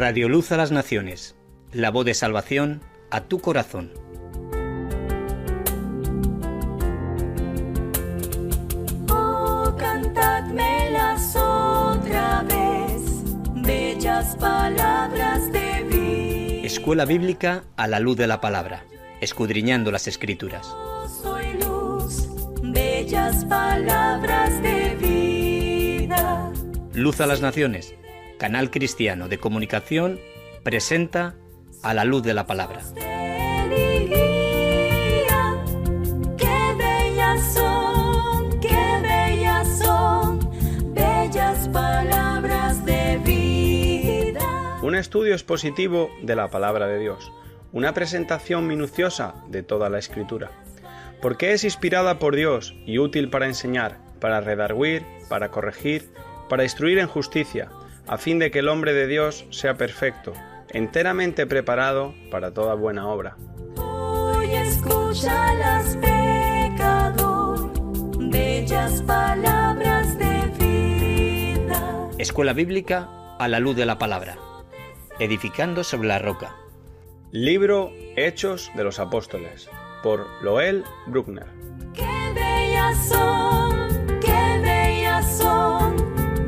Radio Luz a las Naciones, la voz de salvación a tu corazón. Oh, cantadmelas otra vez, bellas palabras de vida. Escuela Bíblica a la luz de la palabra, escudriñando las Escrituras. Yo soy luz, bellas palabras de vida. Luz a las Naciones, canal cristiano de comunicación, presenta a la luz de la palabra. Qué bellas son, bellas palabras de vida. Un estudio expositivo de la palabra de Dios, una presentación minuciosa de toda la Escritura, porque es inspirada por Dios y útil para enseñar, para redarguir, para corregir, para instruir en justicia, a fin de que el hombre de Dios sea perfecto, enteramente preparado para toda buena obra. Hoy escúchalas, pecador, bellas palabras de vida. Escuela Bíblica a la luz de la palabra, edificando sobre la roca. Libro Hechos de los Apóstoles, por Loel Bruckner. Qué bellas son,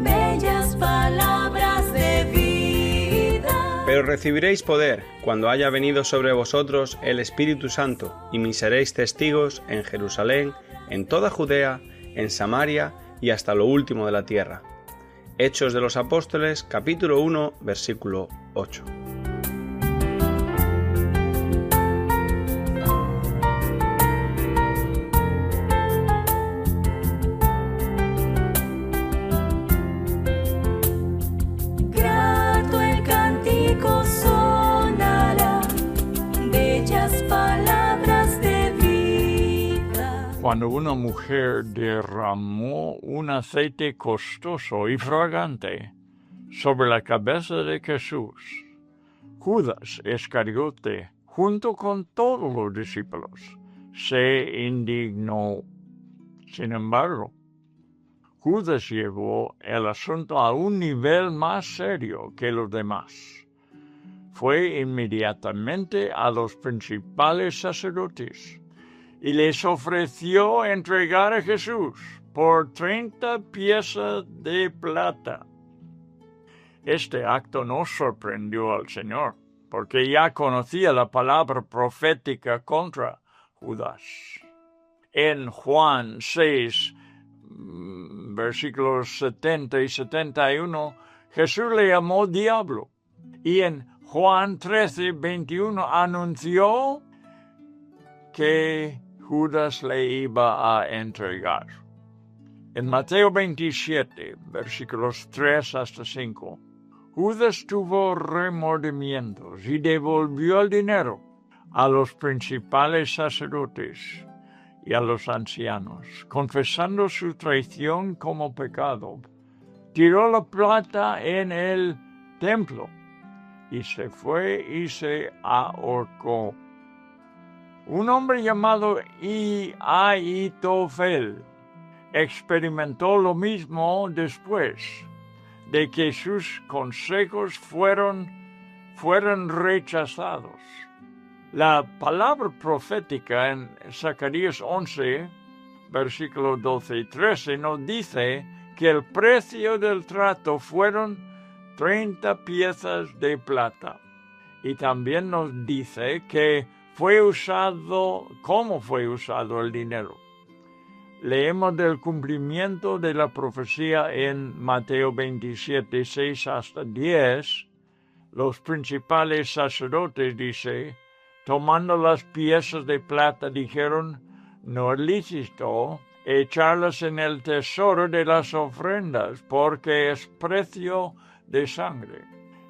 bellas palabras de vida. Pero recibiréis poder cuando haya venido sobre vosotros el Espíritu Santo, y me seréis testigos en Jerusalén, en toda Judea, en Samaria y hasta lo último de la tierra. Hechos de los Apóstoles, capítulo 1, versículo 8. Grato el cántico sonará, bellas palabras de vida. Cuando una mujer derramó un aceite costoso y fragante sobre la cabeza de Jesús, Judas Iscariote, junto con todos los discípulos, se indignó. Sin embargo, Judas llevó el asunto a un nivel más serio que los demás. Fue inmediatamente a los principales sacerdotes y les ofreció entregar a Jesús por 30 piezas de plata. Este acto no sorprendió al Señor, porque ya conocía la palabra profética contra Judas. En Juan 6, versículos 70 y 71, Jesús le llamó diablo. Y en Juan 13, 21, anunció que Judas le iba a entregar. En Mateo 27, versículos 3 hasta 5, Judas tuvo remordimientos y devolvió el dinero a los principales sacerdotes y a los ancianos, confesando su traición como pecado. Tiró la plata en el templo y se fue y se ahorcó. Un hombre llamado Ahitofel experimentó lo mismo después de que sus consejos fueron rechazados. La palabra profética en Zacarías 11, versículos 12 y 13, nos dice que el precio del trato fueron 30 piezas de plata. Y también nos dice que cómo fue usado el dinero. Leemos del cumplimiento de la profecía en Mateo 27, 6 hasta 10. Los principales sacerdotes, dice, tomando las piezas de plata, dijeron, no es lícito echarlas en el tesoro de las ofrendas, porque es precio de sangre.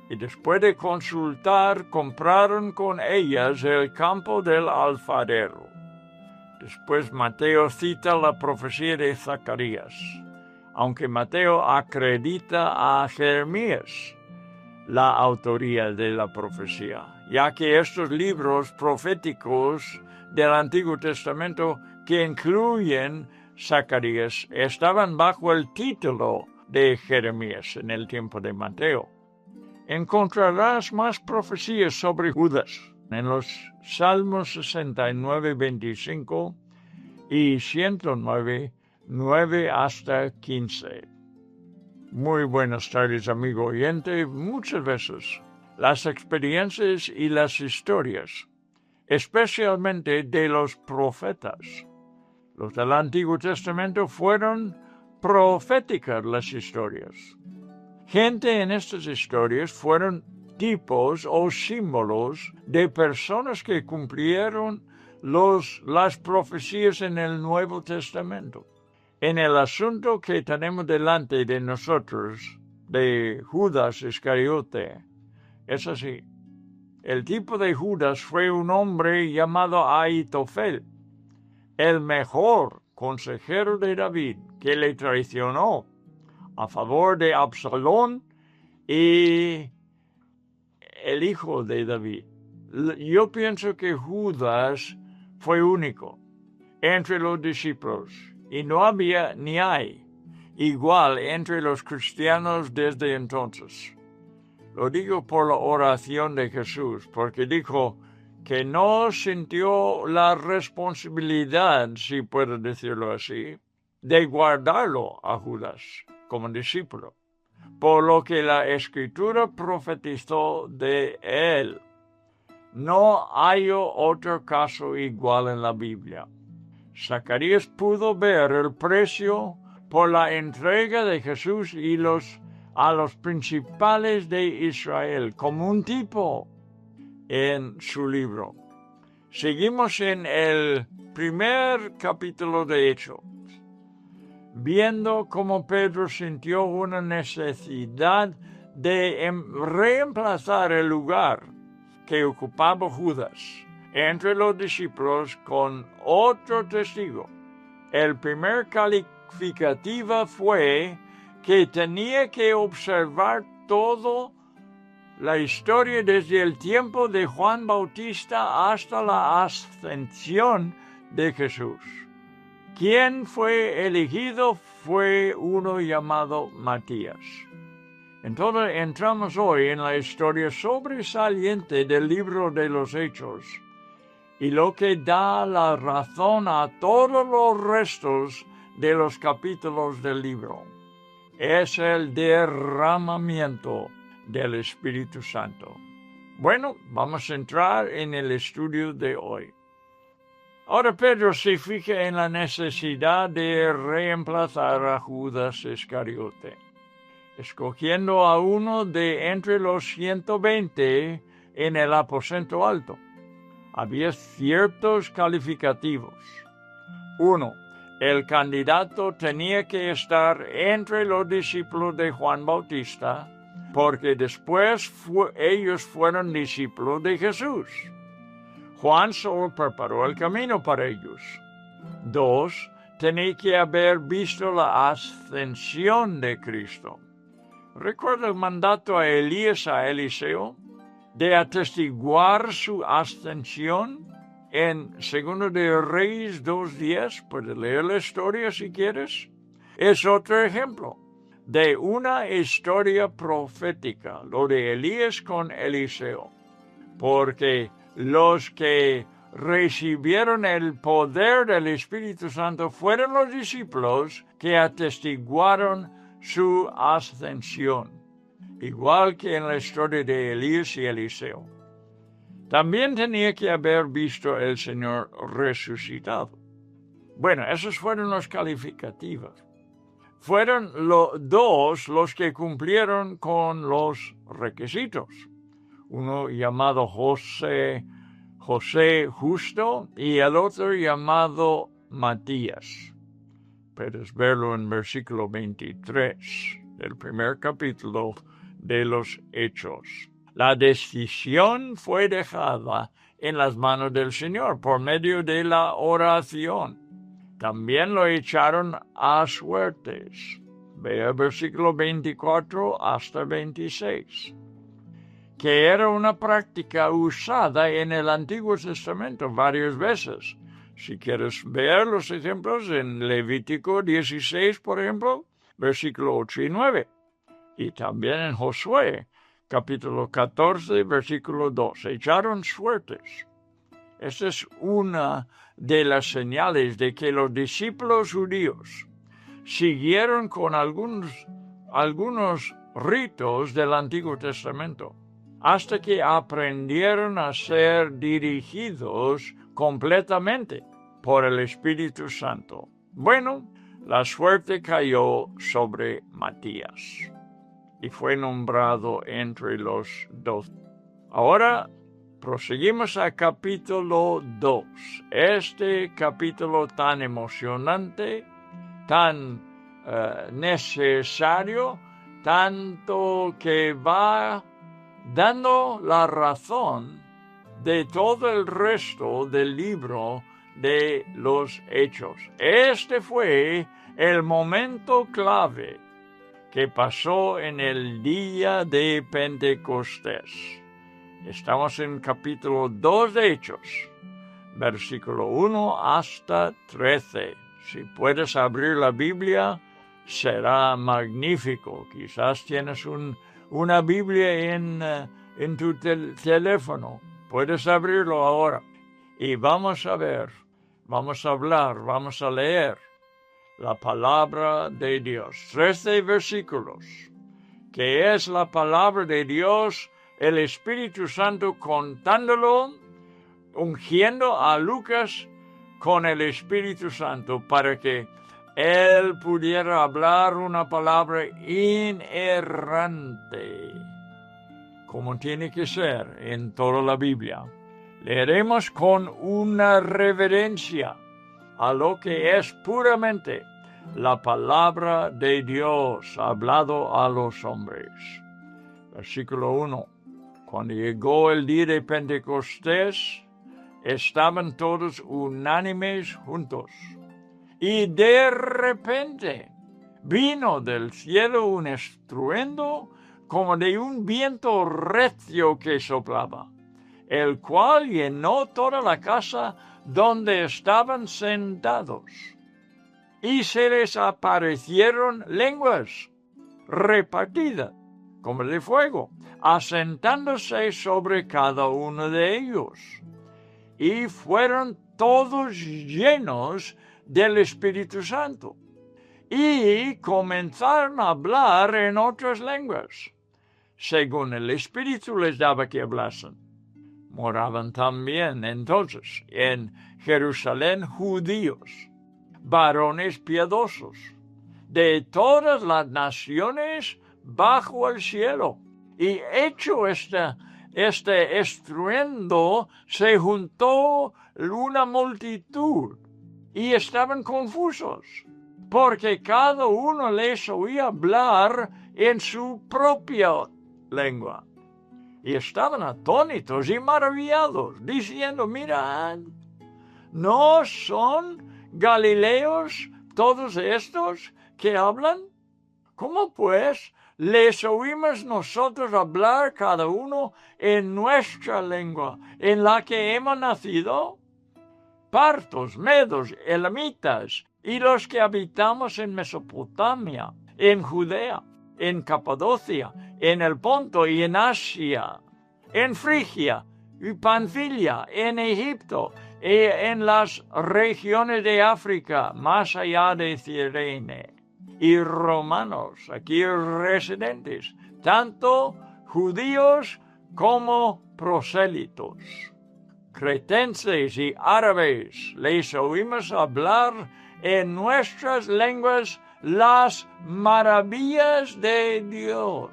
Y después de consultar, compraron con ellas el campo del alfarero. Después Mateo cita la profecía de Zacarías, aunque Mateo acredita a Jeremías la autoría de la profecía, ya que estos libros proféticos del Antiguo Testamento que incluyen Zacarías estaban bajo el título de Jeremías en el tiempo de Mateo. encontrarás más profecías sobre Judas en los Salmos 69, 25 y 109, 9 hasta 15. Muy buenas tardes, amigo oyente. Muchas veces las experiencias y las historias, especialmente de los profetas, los del Antiguo Testamento, fueron proféticas las historias. Gente en estas historias fueron tipos o símbolos de personas que cumplieron las profecías en el Nuevo Testamento. En el asunto que tenemos delante de nosotros, de Judas Iscariote, es así. El tipo de Judas fue un hombre llamado Ahitofel, el mejor consejero de David, que le traicionó a favor de Absalón y el hijo de David. Yo pienso que Judas fue único entre los discípulos y no había ni hay igual entre los cristianos desde entonces. Lo digo por la oración de Jesús, porque dijo que no sintió la responsabilidad, si puedo decirlo así, de guardarlo a Judas como discípulo, por lo que la Escritura profetizó de él. No hay otro caso igual en la Biblia. Zacarías pudo ver el precio por la entrega de Jesús a los principales de Israel como un tipo en su libro. Seguimos en el primer capítulo de Hechos, viendo cómo Pedro sintió una necesidad de reemplazar el lugar que ocupaba Judas entre los discípulos con otro testigo. El primer calificativo fue que tenía que observar toda la historia desde el tiempo de Juan Bautista hasta la ascensión de Jesús. Quien fue elegido fue uno llamado Matías. Entonces entramos hoy en la historia sobresaliente del libro de los Hechos y lo que da la razón a todos los restos de los capítulos del libro es el derramamiento del Espíritu Santo. Bueno, vamos a entrar en el estudio de hoy. Ahora Pedro se fija en la necesidad de reemplazar a Judas Iscariote, escogiendo a uno de entre los 120 en el aposento alto. Había ciertos calificativos. 1. El candidato tenía que estar entre los discípulos de Juan Bautista, porque después ellos fueron discípulos de Jesús. Juan solo preparó el camino para ellos. 2. Tenía que haber visto la ascensión de Cristo. ¿Recuerda el mandato a Elías a Eliseo de atestiguar su ascensión en 2 de Reyes 2:10? Puedes leer la historia si quieres. Es otro ejemplo de una historia profética, lo de Elías con Eliseo, porque los que recibieron el poder del Espíritu Santo fueron los discípulos que atestiguaron su ascensión, igual que en la historia de Elías y Eliseo. También tenía que haber visto el Señor resucitado. Bueno, esos fueron los calificativos. Fueron los que cumplieron con los requisitos. Uno llamado José Justo y el otro llamado Matías. Puedes verlo en versículo 23 del primer capítulo de los Hechos. La decisión fue dejada en las manos del Señor por medio de la oración. También lo echaron a suertes. Vea versículo 24 hasta 26. Que era una práctica usada en el Antiguo Testamento varias veces. Si quieres ver los ejemplos en Levítico 16, por ejemplo, versículo 8 y 9. Y también en Josué, capítulo 14, versículo 2. Echaron suertes. Esta es una de las señales de que los discípulos judíos siguieron con algunos ritos del Antiguo Testamento, hasta que aprendieron a ser dirigidos completamente por el Espíritu Santo. Bueno, la suerte cayó sobre Matías y fue nombrado entre los 12. Ahora proseguimos a capítulo 2. Este capítulo tan emocionante, tan necesario, tanto que va dando la razón de todo el resto del libro de los Hechos. Este fue el momento clave que pasó en el día de Pentecostés. Estamos en capítulo 2 de Hechos, versículo 1 hasta 13. Si puedes abrir la Biblia, será magnífico. Quizás tienes una Biblia en tu teléfono. Puedes abrirlo ahora. Y vamos a ver, vamos a hablar, vamos a leer la palabra de Dios. 13 versículos, que es la palabra de Dios, el Espíritu Santo contándolo, ungiendo a Lucas con el Espíritu Santo para que él pudiera hablar una palabra inerrante, como tiene que ser en toda la Biblia. Leeremos con una reverencia a lo que es puramente la palabra de Dios hablado a los hombres. Versículo 1. Cuando llegó el día de Pentecostés, estaban todos unánimes juntos. Y de repente vino del cielo un estruendo como de un viento recio que soplaba, el cual llenó toda la casa donde estaban sentados. Y se les aparecieron lenguas repartidas como de fuego, asentándose sobre cada uno de ellos. Y fueron todos llenos del Espíritu Santo, y comenzaron a hablar en otras lenguas, según el Espíritu les daba que hablasen. Moraban también entonces en Jerusalén judíos, varones piadosos, de todas las naciones bajo el cielo. Y hecho este estruendo, se juntó una multitud, y estaban confusos, porque cada uno les oía hablar en su propia lengua. Y estaban atónitos y maravillados, diciendo: mirad, ¿no son galileos todos estos que hablan? ¿Cómo pues les oímos nosotros hablar cada uno en nuestra lengua, en la que hemos nacido? Partos, medos, elamitas, y los que habitamos en Mesopotamia, en Judea, en Capadocia, en el Ponto y en Asia, en Frigia y Panfilia, en Egipto, y en las regiones de África, más allá de Cirene, y romanos, aquí residentes, tanto judíos como prosélitos, cretenses y árabes, les oímos hablar en nuestras lenguas las maravillas de Dios.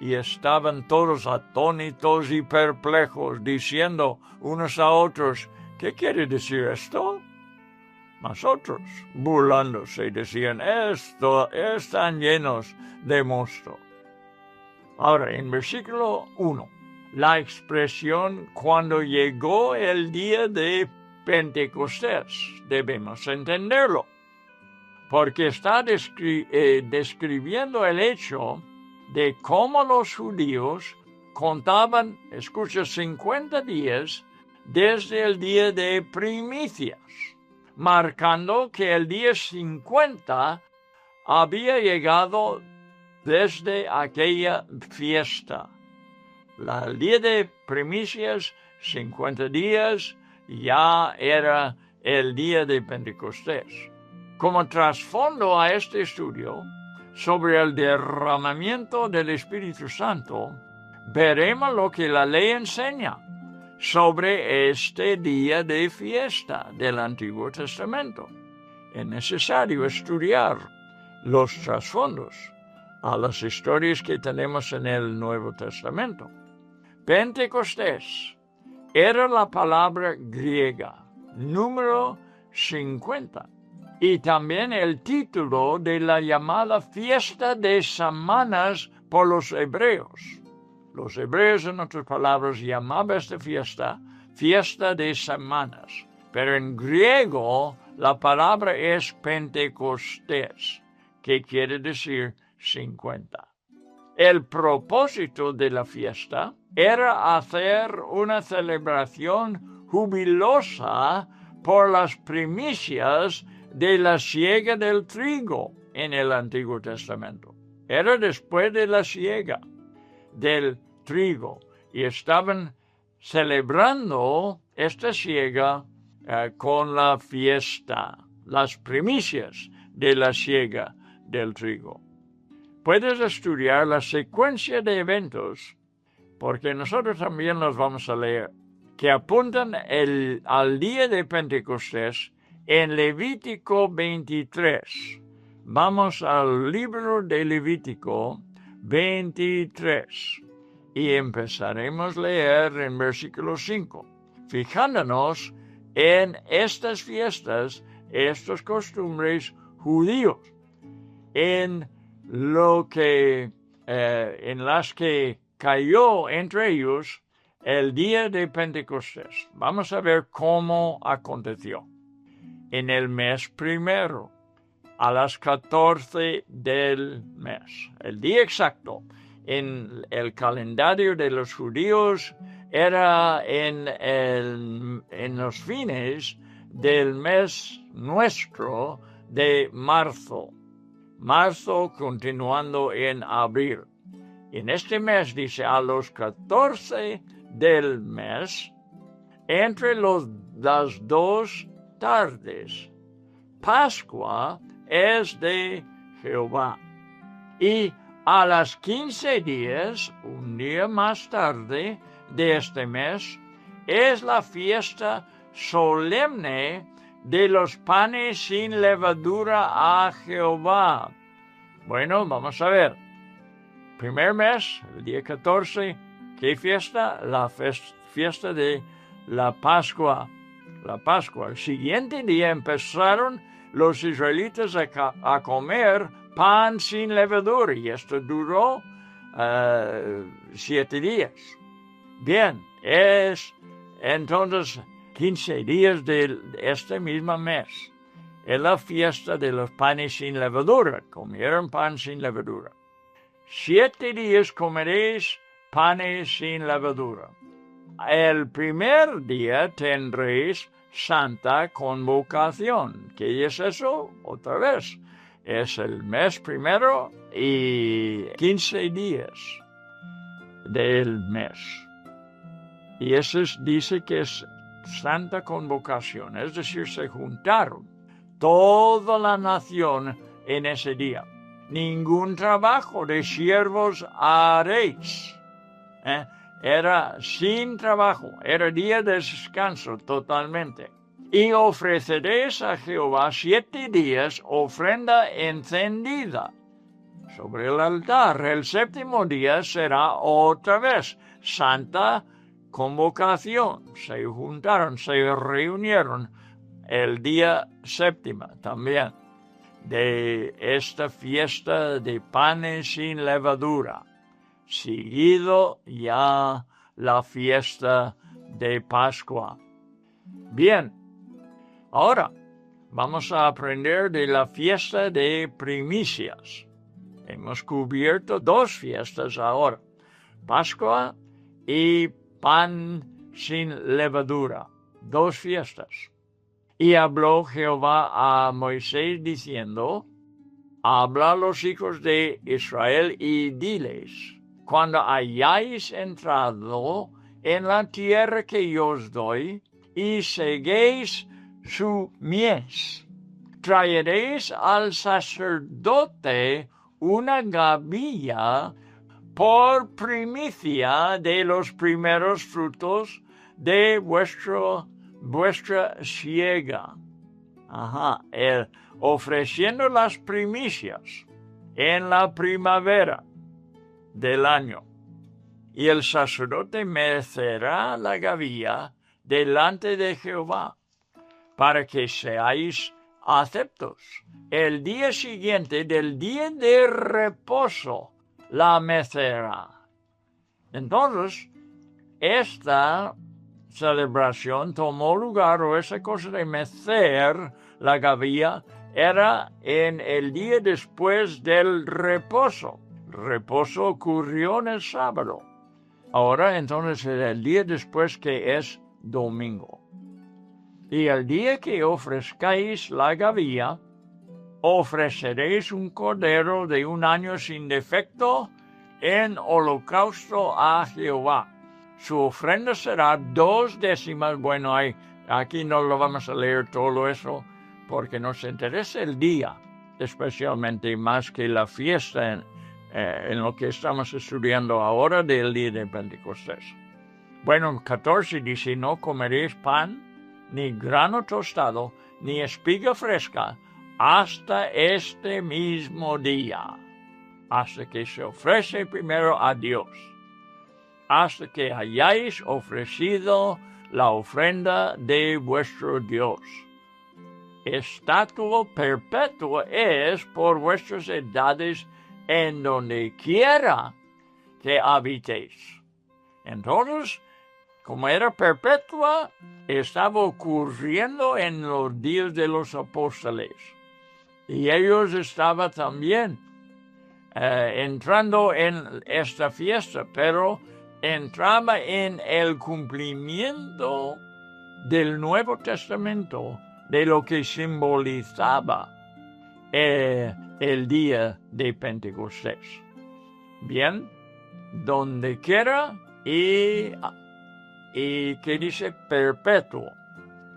Y estaban todos atónitos y perplejos, diciendo unos a otros: ¿qué quiere decir esto? Mas otros, burlándose, decían: están llenos de mosto. Ahora, en versículo 1, la expresión cuando llegó el día de Pentecostés, debemos entenderlo, porque está describiendo el hecho de cómo los judíos contaban, escucha, 50 días desde el día de primicias, marcando que el día 50 había llegado desde aquella fiesta. El día de primicias, 50 días, ya era el día de Pentecostés. Como trasfondo a este estudio sobre el derramamiento del Espíritu Santo, veremos lo que la ley enseña sobre este día de fiesta del Antiguo Testamento. Es necesario estudiar los trasfondos a las historias que tenemos en el Nuevo Testamento. Pentecostés era la palabra griega, número 50, y también el título de la llamada fiesta de semanas por los hebreos. Los hebreos, en otras palabras, llamaban esta fiesta de semanas, pero en griego la palabra es Pentecostés, que quiere decir 50. El propósito de la fiesta era hacer una celebración jubilosa por las primicias de la siega del trigo en el Antiguo Testamento. Era después de la siega del trigo y estaban celebrando esta siega con la fiesta, las primicias de la siega del trigo. Puedes estudiar la secuencia de eventos, porque nosotros también los vamos a leer, que apuntan al día de Pentecostés en Levítico 23. Vamos al libro de Levítico 23 y empezaremos a leer en versículo 5, fijándonos en estas fiestas, estas costumbres judíos, en las que cayó entre ellos el día de Pentecostés. Vamos a ver cómo aconteció. En el mes primero, a las 14 del mes, el día exacto, en el calendario de los judíos era en los fines del mes nuestro de marzo. Marzo continuando en abril. En este mes dice a los 14 del mes, entre las 2 tardes. Pascua es de Jehová. Y a las 15 días, un día más tarde de este mes, es la fiesta solemne de los panes sin levadura a Jehová. Bueno, vamos a ver. Primer mes, el día 14, ¿qué fiesta? La fiesta de la Pascua. La Pascua. El siguiente día empezaron los israelitas a comer pan sin levadura y esto duró 7 días. Bien, es entonces 15 días de este mismo mes. Es la fiesta de los panes sin levadura. Comieron pan sin levadura. 7 días comeréis panes sin levadura. El primer día tendréis Santa Convocación. ¿Qué es eso? Otra vez. Es el mes primero y 15 días del mes. Y eso dice que es Santa Convocación, es decir, se juntaron toda la nación en ese día. Ningún trabajo de siervos haréis. Era sin trabajo, era día de descanso totalmente. Y ofreceréis a Jehová 7 días ofrenda encendida sobre el altar. El 7º día será otra vez Santa Convocación. Se juntaron, se reunieron el día 7º también de esta fiesta de panes sin levadura. Seguido ya la fiesta de Pascua. Bien, ahora vamos a aprender de la fiesta de primicias. Hemos cubierto 2 fiestas ahora, Pascua y pan sin levadura, 2 fiestas. Y habló Jehová a Moisés diciendo, habla a los hijos de Israel y diles, cuando hayáis entrado en la tierra que yo os doy, y seguéis su mies, traeréis al sacerdote una gavilla por primicia de los primeros frutos de vuestra siega. Ofreciendo las primicias en la primavera del año. Y el sacerdote mecerá la gavilla delante de Jehová, para que seáis aceptos. El día siguiente del día de reposo la mecerá. Entonces, esta celebración tomó lugar, o esa cosa de mecer la gavilla, era en el día después del reposo. El reposo ocurrió en el sábado. Ahora, entonces, es el día después, que es domingo. Y el día que ofrezcáis la gavilla, ofreceréis un cordero de 1 año sin defecto en holocausto a Jehová. Su ofrenda será 2/10. Bueno, aquí no lo vamos a leer todo eso, porque nos interesa el día, especialmente más que la fiesta en lo que estamos estudiando ahora del día de Pentecostés. Bueno, 14 dice, no comeréis pan, ni grano tostado, ni espiga fresca, hasta este mismo día, hasta que se ofrece primero a Dios, hasta que hayáis ofrecido la ofrenda de vuestro Dios. Estatuto perpetuo es por vuestras edades en donde quiera que habitéis. Entonces, como era perpetua, estaba ocurriendo en los días de los apóstoles. Y ellos estaban también entrando en esta fiesta, pero entraba en el cumplimiento del Nuevo Testamento, de lo que simbolizaba el día de Pentecostés. Bien, donde quiera y que dice perpetuo,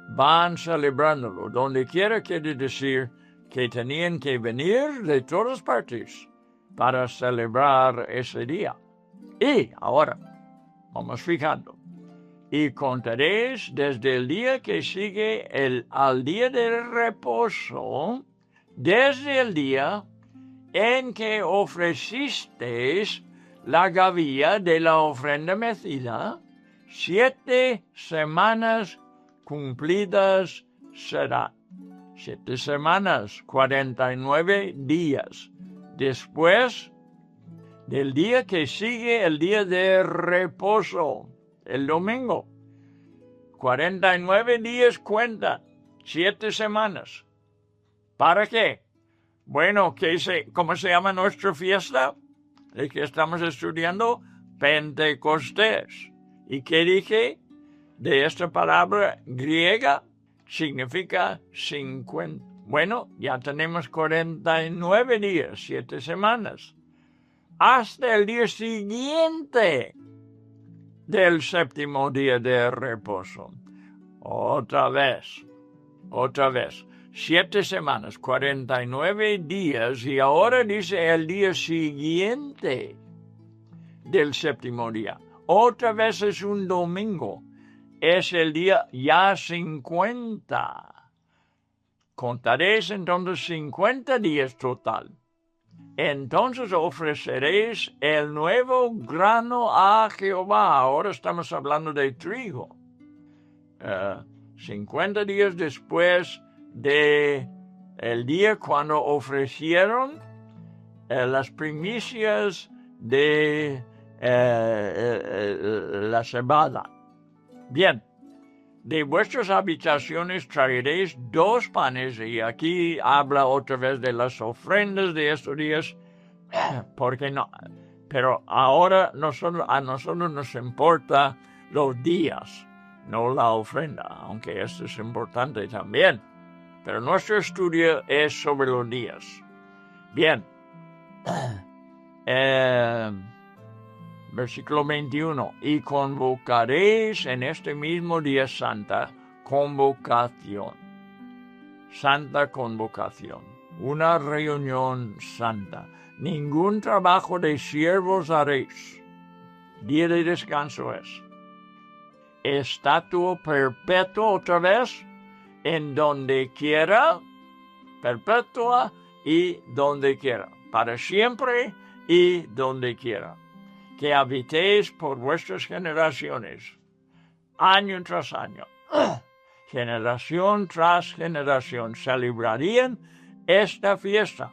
van celebrándolo. Donde quiera quiere decir que tenían que venir de todas partes para celebrar ese día. Y ahora, vamos fijando. Y contaréis desde el día que sigue al día del reposo, desde el día en que ofrecisteis la gavilla de la ofrenda mecida, 7 semanas cumplidas serán. 7 semanas, 49 días. Después del día que sigue el día de reposo, el domingo. 49 días cuentan, 7 semanas. ¿Para qué? Bueno, ¿cómo se llama nuestra fiesta? El que estamos estudiando, Pentecostés. ¿Y qué dije? De esta palabra griega, significa 50. Bueno, ya tenemos 49 días, 7 semanas. Hasta el día siguiente del 7º día de reposo. Otra vez. 7 semanas, 49 días, y ahora dice el día siguiente del 7º día. Otra vez es un domingo. Es el día ya 50. Contaréis entonces 50 días total. Entonces ofreceréis el nuevo grano a Jehová. Ahora estamos hablando de trigo. 50 días después de el día cuando ofrecieron las primicias de la cebada. Bien, de vuestras habitaciones traeréis 2 panes, y aquí habla otra vez de las ofrendas de estos días, porque no, pero ahora a nosotros nos importa los días, no la ofrenda, aunque esto es importante también. Pero nuestro estudio es sobre los días. Bien. Versículo 21. Y convocaréis en este mismo día santa convocación. Santa convocación. Una reunión santa. Ningún trabajo de siervos haréis. Día de descanso es. Estatuo perpetuo otra vez. En donde quiera. Perpetua y donde quiera. Para siempre y donde quiera. Que habitéis por vuestras generaciones. Año tras año. Generación tras generación. Celebrarían esta fiesta.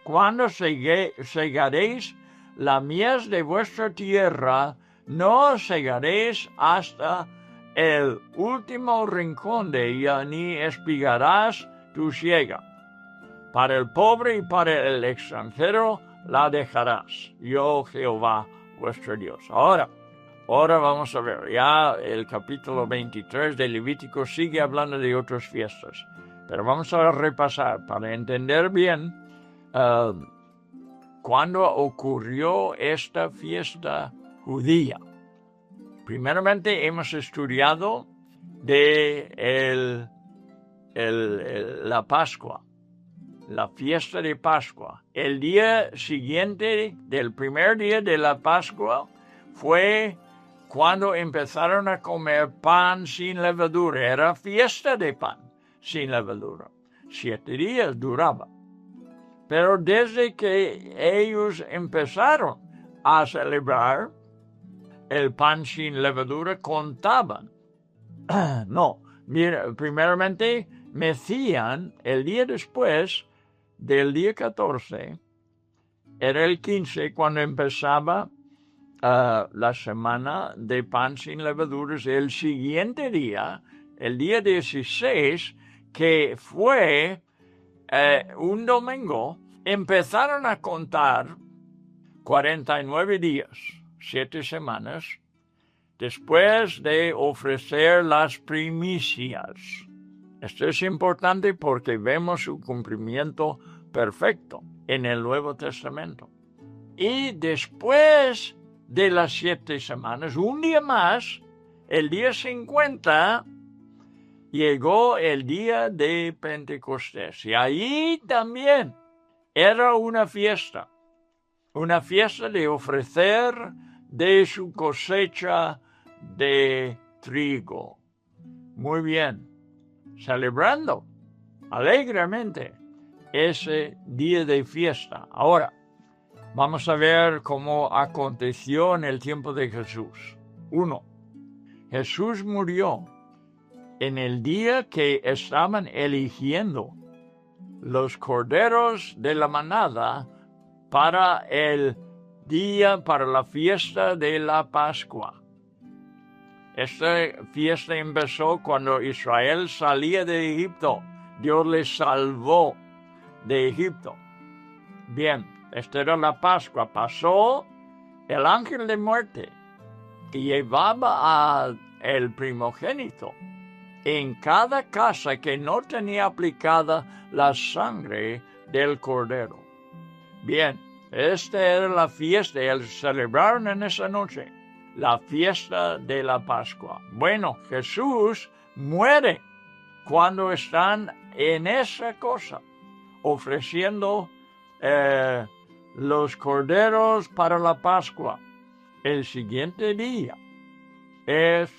Cuando segaréis la mies de vuestra tierra, no segaréis hasta el último rincón de ella, ni espigarás tu siega. Para el pobre y para el extranjero la dejarás. Yo, Jehová, vuestro Dios. Ahora vamos a ver. Ya el capítulo 23 de Levítico sigue hablando de otras fiestas. Pero vamos a repasar para entender bien cuándo ocurrió esta fiesta judía. Primeramente hemos estudiado de la Pascua, la fiesta de Pascua. El día siguiente del primer día de la Pascua fue cuando empezaron a comer pan sin levadura. Era fiesta de pan sin levadura. 7 días duraba. Pero desde que ellos empezaron a celebrar el pan sin levadura, contaban. No, mira, primeramente mecían el día después del día 14, era el 15 cuando empezaba la semana de pan sin levaduras. El siguiente día, el día 16, que fue un domingo, empezaron a contar 49 días, 7 semanas, después de ofrecer las primicias. Esto es importante porque vemos su cumplimiento perfecto en el Nuevo Testamento. Y después de las 7 semanas, un día más, el día 50, llegó el día de Pentecostés. Y ahí también era una fiesta de ofrecer de su cosecha de trigo. Muy bien, celebrando alegremente ese día de fiesta. Ahora, vamos a ver cómo aconteció en el tiempo de Jesús. 1. Jesús murió en el día que estaban eligiendo los corderos de la manada para el día, para la fiesta de la Pascua. Esta fiesta empezó cuando Israel salía de Egipto. Dios les salvó de Egipto. Bien, esta era la Pascua. Pasó el ángel de muerte y llevaba al primogénito en cada casa que no tenía aplicada la sangre del cordero. Bien, esta era la fiesta. Celebraron en esa noche la fiesta de la Pascua. Bueno, Jesús muere cuando están en esa cosa, ofreciendo los corderos para la Pascua. El siguiente día es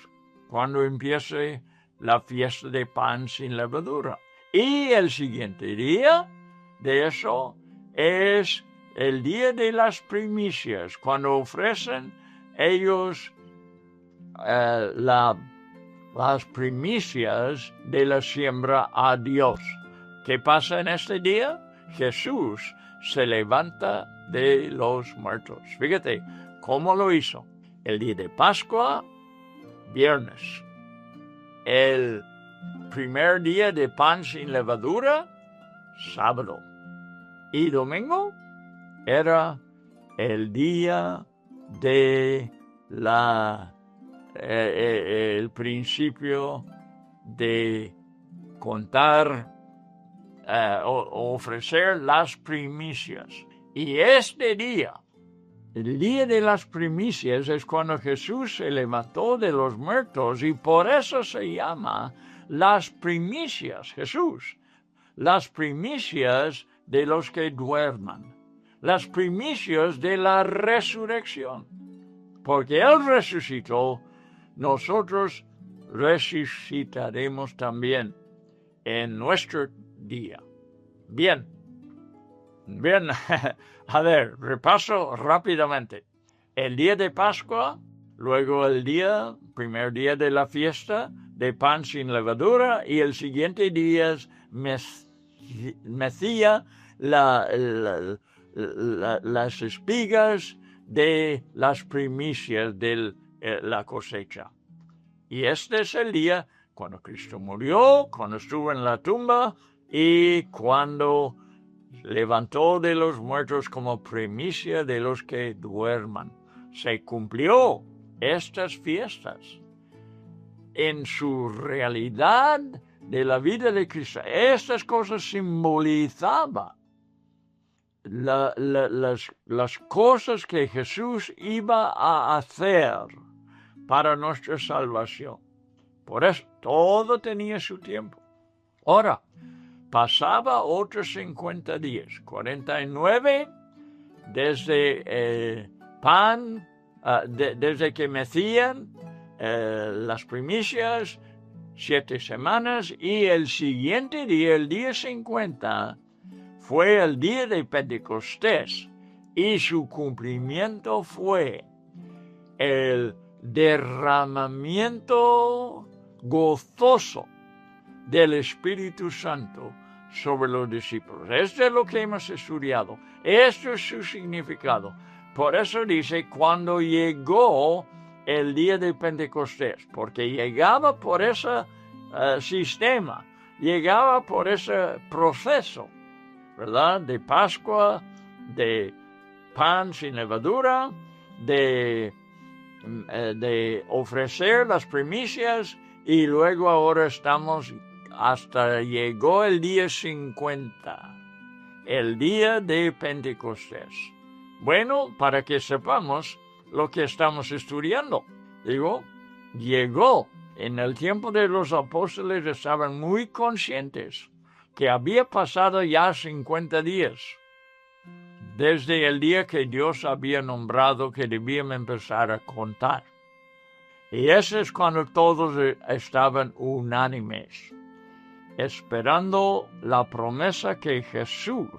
cuando empiece la fiesta de pan sin levadura. Y el siguiente día de eso es el día de las primicias, cuando ofrecen ellos las primicias de la siembra a Dios. ¿Qué pasa en este día? Jesús se levanta de los muertos. Fíjate cómo lo hizo. El día de Pascua, viernes. El primer día de pan sin levadura, sábado. Y domingo era el día de el principio de contar ofrecer las primicias. Y este día, el día de las primicias, es cuando Jesús se levantó de los muertos y por eso se llama las primicias, Jesús. Las primicias de los que duerman. Las primicias de la resurrección. Porque Él resucitó, nosotros resucitaremos también en nuestro día. Bien, a ver, repaso rápidamente. El día de Pascua, luego el primer día de la fiesta de pan sin levadura, y el siguiente día es mecía las espigas de las primicias de la cosecha. Y este es el día cuando Cristo murió, cuando estuvo en la tumba y cuando levantó de los muertos como primicia de los que duerman. Se cumplió estas fiestas en su realidad de la vida de Cristo. Estas cosas simbolizaban las cosas que Jesús iba a hacer para nuestra salvación. Por eso, todo tenía su tiempo. Ahora, pasaba otros 50 días, 49, desde desde que mecían las primicias, 7 semanas, y el siguiente día, el día 50, fue el día de Pentecostés, y su cumplimiento fue el derramamiento gozoso del Espíritu Santo sobre los discípulos. Esto es lo que hemos estudiado. Esto es su significado. Por eso dice, cuando llegó el día de Pentecostés, porque llegaba por ese sistema, llegaba por ese proceso, ¿verdad? De Pascua, de pan sin levadura, de ofrecer las primicias, y luego ahora estamos hasta llegó el día 50, el día de Pentecostés. Bueno, para que sepamos lo que estamos estudiando. Llegó en el tiempo de los apóstoles, estaban muy conscientes que había pasado ya 50 días desde el día que Dios había nombrado que debían empezar a contar. Y ese es cuando todos estaban unánimes, esperando la promesa que Jesús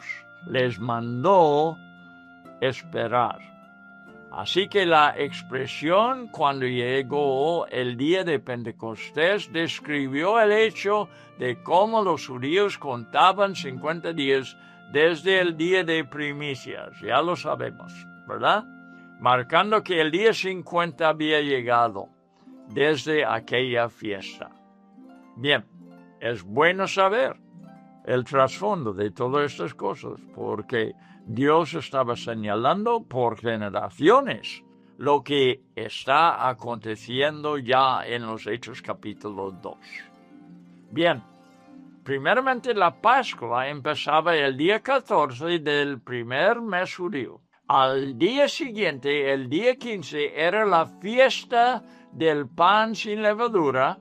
les mandó esperar. Así que la expresión cuando llegó el día de Pentecostés describió el hecho de cómo los judíos contaban 50 días desde el día de primicias. Ya lo sabemos, ¿verdad? Marcando que el día 50 había llegado desde aquella fiesta. Bien, es bueno saber el trasfondo de todas estas cosas, porque Dios estaba señalando por generaciones lo que está aconteciendo ya en los Hechos capítulo 2. Bien, primeramente la Pascua empezaba el día 14 del primer mes judío. Al día siguiente, el día 15, era la fiesta del pan sin levadura,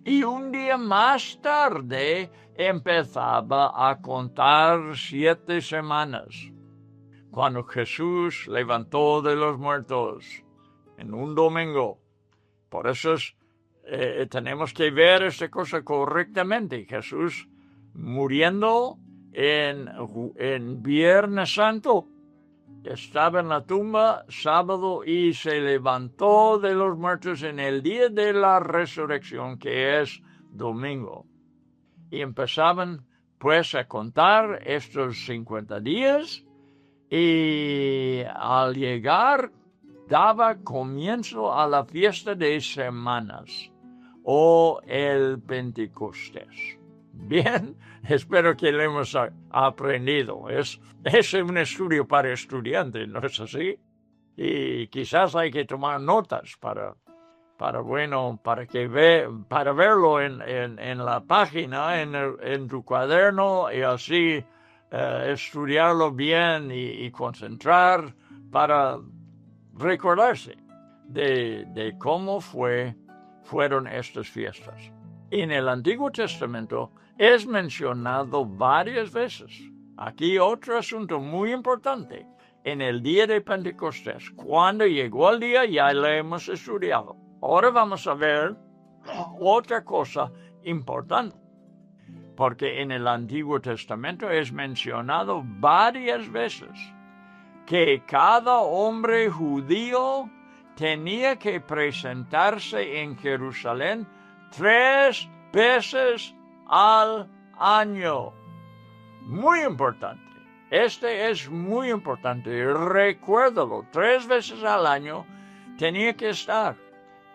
y un día más tarde empezaba a contar 7 semanas. Cuando Jesús levantó de los muertos en un domingo. Por eso tenemos que ver esta cosa correctamente. Jesús muriendo en Viernes Santo, estaba en la tumba sábado y se levantó de los muertos en el día de la resurrección, que es domingo. Y empezaban pues a contar estos 50 días, y al llegar daba comienzo a la fiesta de semanas o el Pentecostés. Bien, espero que lo hemos aprendido. Es un estudio para estudiantes, ¿no es así? Y quizás hay que tomar notas para para verlo en la página, en tu cuaderno, y así estudiarlo bien y concentrar para recordarse de cómo fueron estas fiestas. En el Antiguo Testamento es mencionado varias veces. Aquí otro asunto muy importante. En el día de Pentecostés, cuando llegó el día, ya lo hemos estudiado. Ahora vamos a ver otra cosa importante. Porque en el Antiguo Testamento es mencionado varias veces que cada hombre judío tenía que presentarse en Jerusalén 3 veces al año. Muy importante. Este es muy importante. Recuérdalo, 3 veces al año tenía que estar.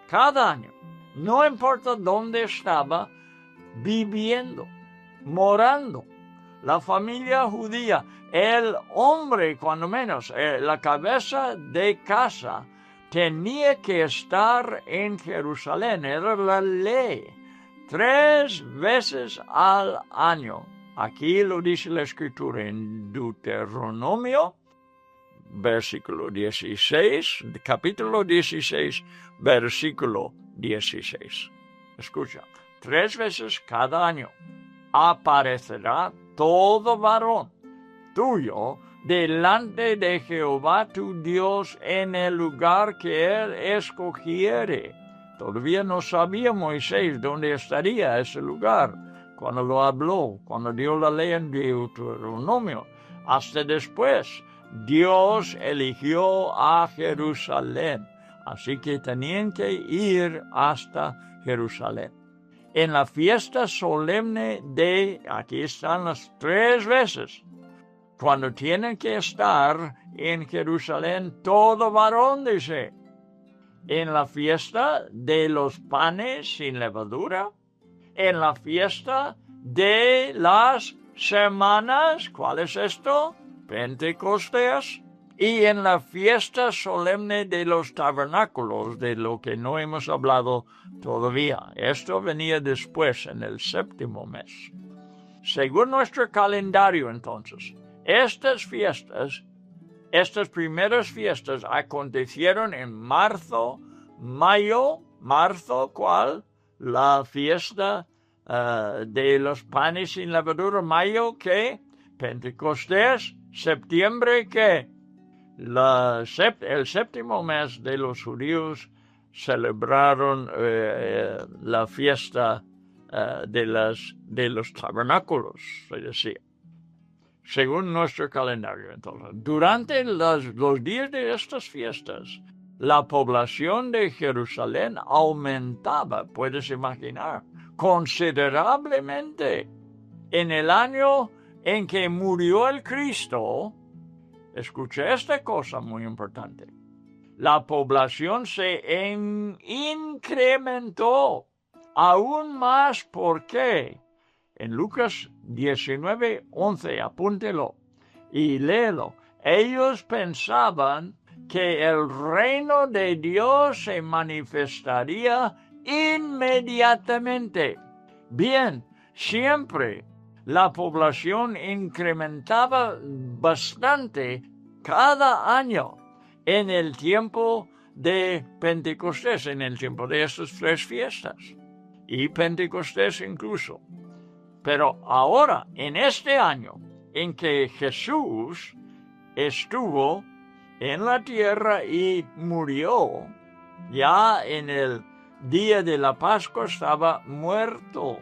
Cada año. No importa dónde estaba viviendo, morando. La familia judía, el hombre, cuando menos, la cabeza de casa, tenía que estar en Jerusalén. Era la ley. 3 veces al año. Aquí lo dice la Escritura en Deuteronomio, versículo 16, capítulo 16, versículo 16. Escucha, 3 veces cada año aparecerá todo varón tuyo delante de Jehová tu Dios en el lugar que él escogiere. Todavía no sabía Moisés dónde estaría ese lugar cuando lo habló, cuando dio la ley en Deuteronomio. Hasta después, Dios eligió a Jerusalén. Así que tenían que ir hasta Jerusalén. En la fiesta solemne aquí están las 3 veces, cuando tienen que estar en Jerusalén todo varón, dice. En la fiesta de los panes sin levadura, en la fiesta de las semanas, ¿cuál es esto? Pentecostés, y en la fiesta solemne de los tabernáculos, de lo que no hemos hablado todavía. Esto venía después, en el 7º mes. Según nuestro calendario, entonces, estas primeras fiestas acontecieron en marzo, mayo. Marzo, ¿cuál? La fiesta de los panes sin levadura. Mayo, ¿qué? Pentecostés. Septiembre, ¿qué? El 7º mes de los judíos celebraron la fiesta de los tabernáculos, se decía. Según nuestro calendario, entonces. Durante los días de estas fiestas, la población de Jerusalén aumentaba, puedes imaginar, considerablemente. En el año en que murió el Cristo, escucha esta cosa muy importante, la población se incrementó aún más. ¿Por qué? En Lucas 19:11, apúntelo y léelo. Ellos pensaban que el reino de Dios se manifestaría inmediatamente. Bien, siempre la población incrementaba bastante cada año en el tiempo de Pentecostés, en el tiempo de estas 3 fiestas, y Pentecostés incluso. Pero ahora, en este año en que Jesús estuvo en la tierra y murió, ya en el día de la Pascua estaba muerto,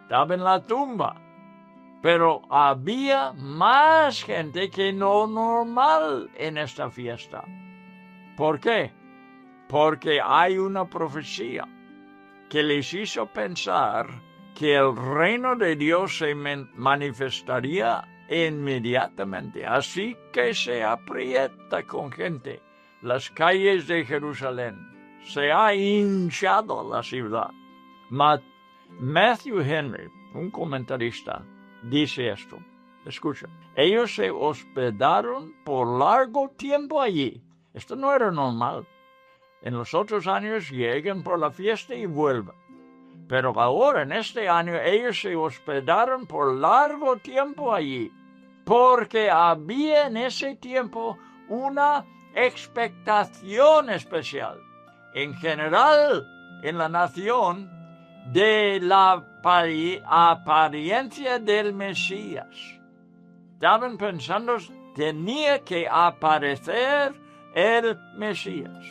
estaba en la tumba. Pero había más gente que no normal en esta fiesta. ¿Por qué? Porque hay una profecía que les hizo pensar que el reino de Dios se manifestaría inmediatamente. Así que se aprieta con gente las calles de Jerusalén. Se ha hinchado la ciudad. Matthew Henry, un comentarista, dice esto. Escucha. Ellos se hospedaron por largo tiempo allí. Esto no era normal. En los otros años llegan por la fiesta y vuelven. Pero ahora, en este año, ellos se hospedaron por largo tiempo allí, porque había en ese tiempo una expectación especial, en general, en la nación, de la apariencia del Mesías. Estaban pensando, tenía que aparecer el Mesías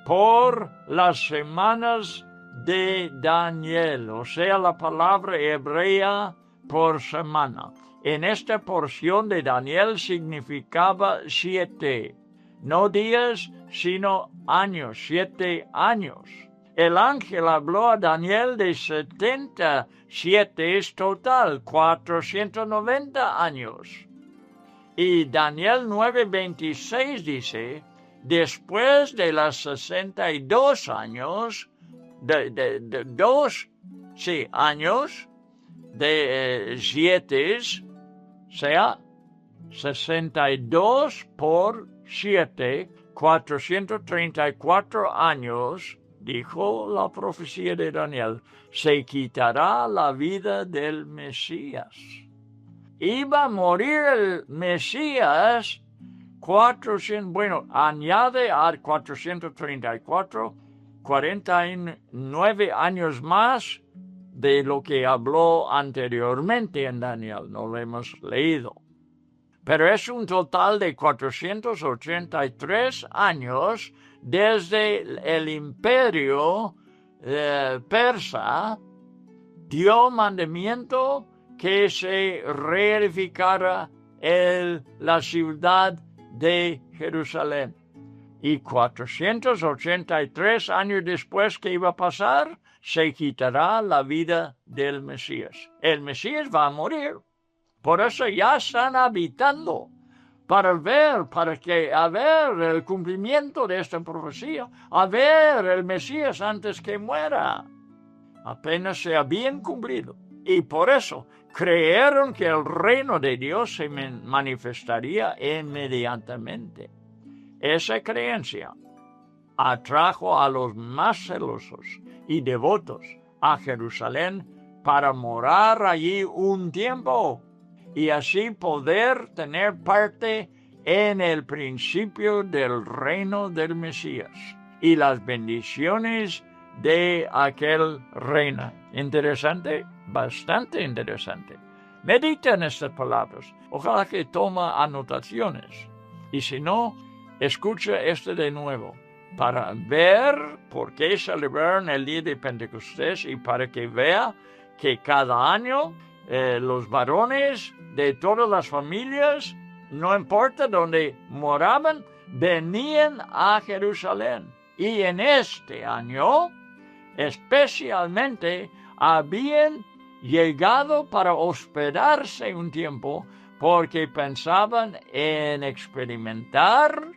por las semanas de Daniel, o sea, la palabra hebrea por semana. En esta porción de Daniel significaba 7, no días, sino años, 7 años. El ángel habló a Daniel de 77 total, 490 años. Y Daniel 9:26 dice, después de los 62 años, años de 7, o sea, 62 por 7, 434 años, dijo la profecía de Daniel, se quitará la vida del Mesías. Iba a morir el Mesías 400, añade a 434, 49 años más de lo que habló anteriormente en Daniel, no lo hemos leído. Pero es un total de 483 años desde el imperio persa dio mandamiento que se reedificara la ciudad de Jerusalén. Y 483 años después que iba a pasar, se quitará la vida del Mesías. El Mesías va a morir. Por eso ya están habitando para ver el cumplimiento de esta profecía, a ver el Mesías antes que muera. Apenas se habían cumplido. Y por eso creyeron que el reino de Dios se manifestaría inmediatamente. Esa creencia atrajo a los más celosos y devotos a Jerusalén para morar allí un tiempo y así poder tener parte en el principio del reino del Mesías y las bendiciones de aquel reino. Interesante, bastante interesante. Medita en estas palabras. Ojalá que toma anotaciones. Y si no, escucha esto de nuevo para ver por qué celebraron el día de Pentecostés y para que vea que cada año los varones de todas las familias, no importa dónde moraban, venían a Jerusalén. Y en este año, especialmente, habían llegado para hospedarse un tiempo porque pensaban en experimentar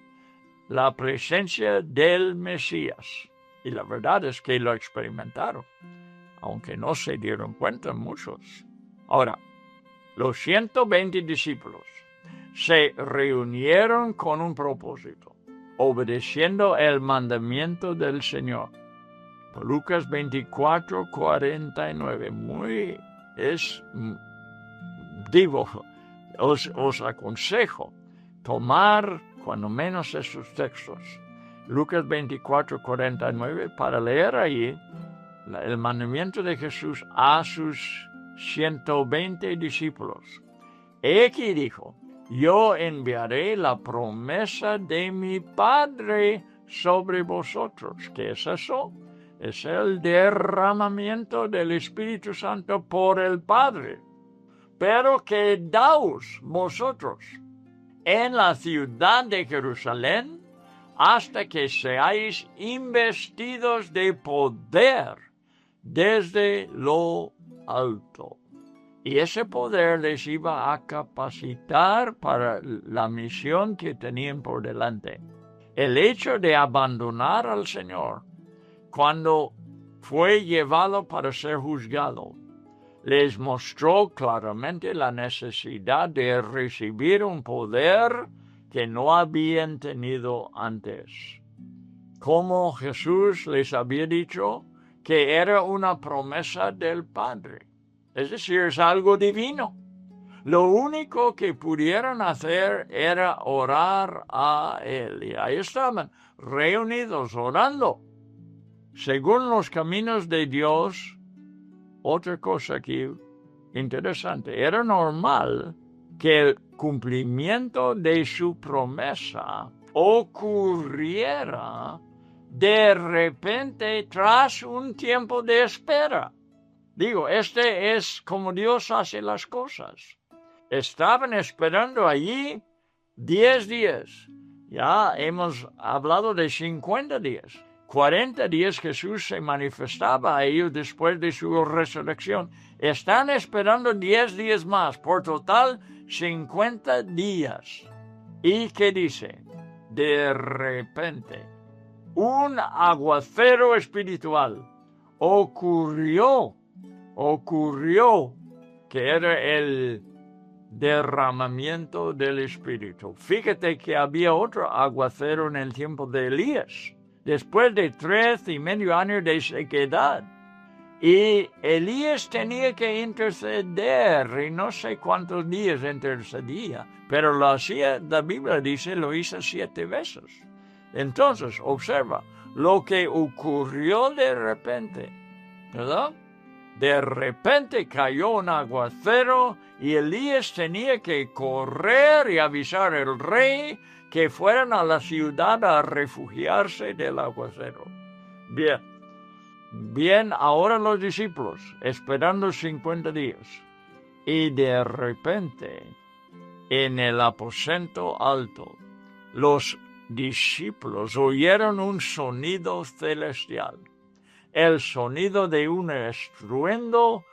la presencia del Mesías. Y la verdad es que lo experimentaron, aunque no se dieron cuenta muchos. Ahora, los 120 discípulos se reunieron con un propósito, obedeciendo el mandamiento del Señor. Lucas 24, 49. Os aconsejo tomar cuando menos esos textos. Lucas 24, 49, para leer ahí el mandamiento de Jesús a sus 120 discípulos. He aquí dijo, yo enviaré la promesa de mi Padre sobre vosotros. ¿Qué es eso? Es el derramamiento del Espíritu Santo por el Padre. Pero quedaos vosotros en la ciudad de Jerusalén hasta que seáis investidos de poder desde lo alto. Y ese poder les iba a capacitar para la misión que tenían por delante. El hecho de abandonar al Señor cuando fue llevado para ser juzgado, les mostró claramente la necesidad de recibir un poder que no habían tenido antes. como Jesús les había dicho que era una promesa del Padre. Es decir, es algo divino. Lo único que pudieron hacer era orar a Él. Y ahí estaban, reunidos, orando, según los caminos de Dios. Otra cosa aquí interesante, era normal que el cumplimiento de su promesa ocurriera de repente tras un tiempo de espera. Digo, este es como Dios hace las cosas. Estaban esperando allí 10 días. Ya hemos hablado de 50 días. 40 días Jesús se manifestaba a ellos después de su resurrección. Están esperando 10 días más, por total 50 días. ¿Y qué dice? De repente, un aguacero espiritual ocurrió que era el derramamiento del Espíritu. Fíjate que había otro aguacero en el tiempo de Elías, después de 3.5 años de sequedad. Y Elías tenía que interceder, y no sé cuántos días intercedía, pero lo hacía, la Biblia dice, lo hizo 7 veces. Entonces, observa, lo que ocurrió de repente, ¿verdad? De repente cayó un aguacero y Elías tenía que correr y avisar al rey que fueran a la ciudad a refugiarse del aguacero. Bien, ahora los discípulos, esperando 50 días, y de repente, en el aposento alto, los discípulos oyeron un sonido celestial, el sonido de un estruendo,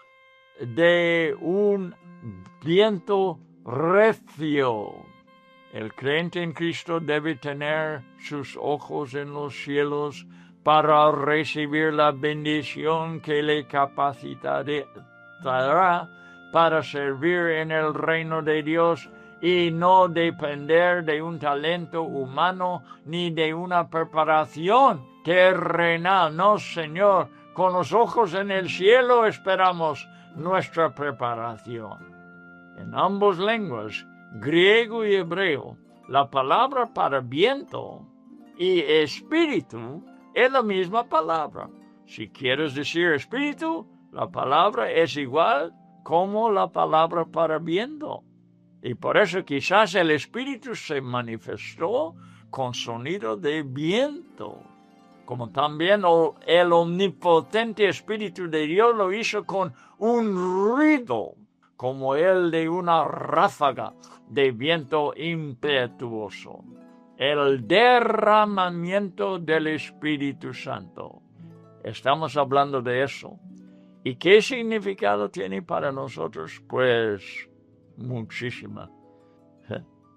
de un viento recio. El creyente en Cristo debe tener sus ojos en los cielos para recibir la bendición que le capacitará para servir en el reino de Dios y no depender de un talento humano ni de una preparación terrenal. No, Señor, con los ojos en el cielo esperamos nuestra preparación. En ambas lenguas, griego y hebreo, la palabra para viento y espíritu es la misma palabra. Si quieres decir espíritu, la palabra es igual como la palabra para viento. Y por eso quizás el espíritu se manifestó con sonido de viento, como también el omnipotente Espíritu de Dios lo hizo con un ruido, como el de una ráfaga de viento impetuoso. El derramamiento del Espíritu Santo. Estamos hablando de eso. ¿Y qué significado tiene para nosotros? Pues muchísima.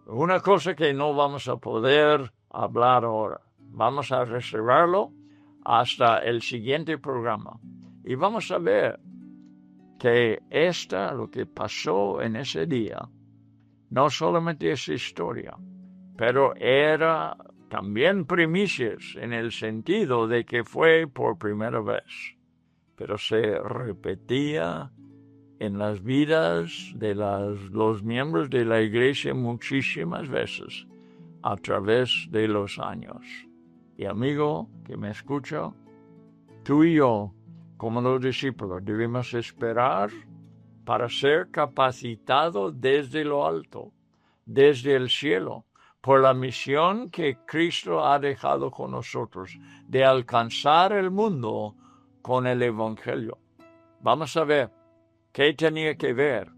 Una cosa que no vamos a poder hablar ahora. Vamos a reservarlo hasta el siguiente programa. Y vamos a ver que lo que pasó en ese día, no solamente es historia, pero era también primicias en el sentido de que fue por primera vez. Pero se repetía en las vidas de los miembros de la iglesia muchísimas veces a través de los años. Y amigo que me escucha, tú y yo, como los discípulos, debemos esperar para ser capacitados desde lo alto, desde el cielo, por la misión que Cristo ha dejado con nosotros, de alcanzar el mundo con el Evangelio. Vamos a ver qué tenía que ver.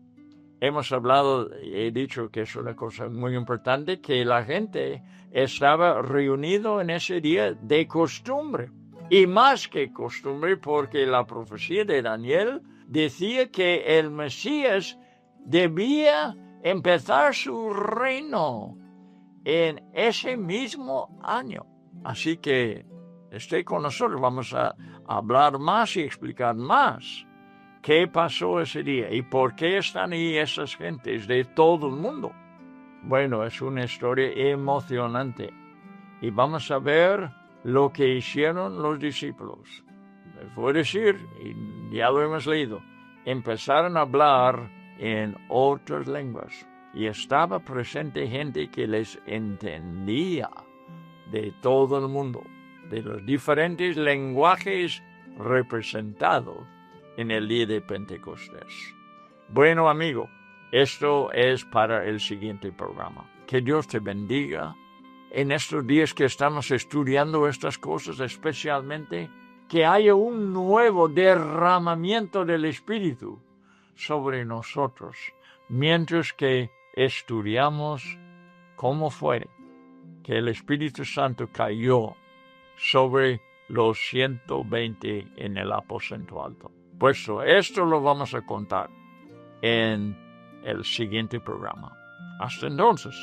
Hemos hablado, he dicho que es una cosa muy importante, que la gente estaba reunido en ese día de costumbre. Y más que costumbre, porque la profecía de Daniel decía que el Mesías debía empezar su reino en ese mismo año. Así que esté con nosotros, vamos a hablar más y explicar más qué pasó ese día y por qué están ahí esas gentes de todo el mundo. Bueno, es una historia emocionante y vamos a ver lo que hicieron los discípulos. Les voy a decir, y ya lo hemos leído, empezaron a hablar en otras lenguas y estaba presente gente que les entendía de todo el mundo, de los diferentes lenguajes representados en el día de Pentecostés. Bueno, amigo, esto es para el siguiente programa. Que Dios te bendiga en estos días que estamos estudiando estas cosas, especialmente que haya un nuevo derramamiento del Espíritu sobre nosotros, mientras que estudiamos cómo fue que el Espíritu Santo cayó sobre los 120 en el aposento alto. Pues esto lo vamos a contar en el siguiente programa. Hasta entonces.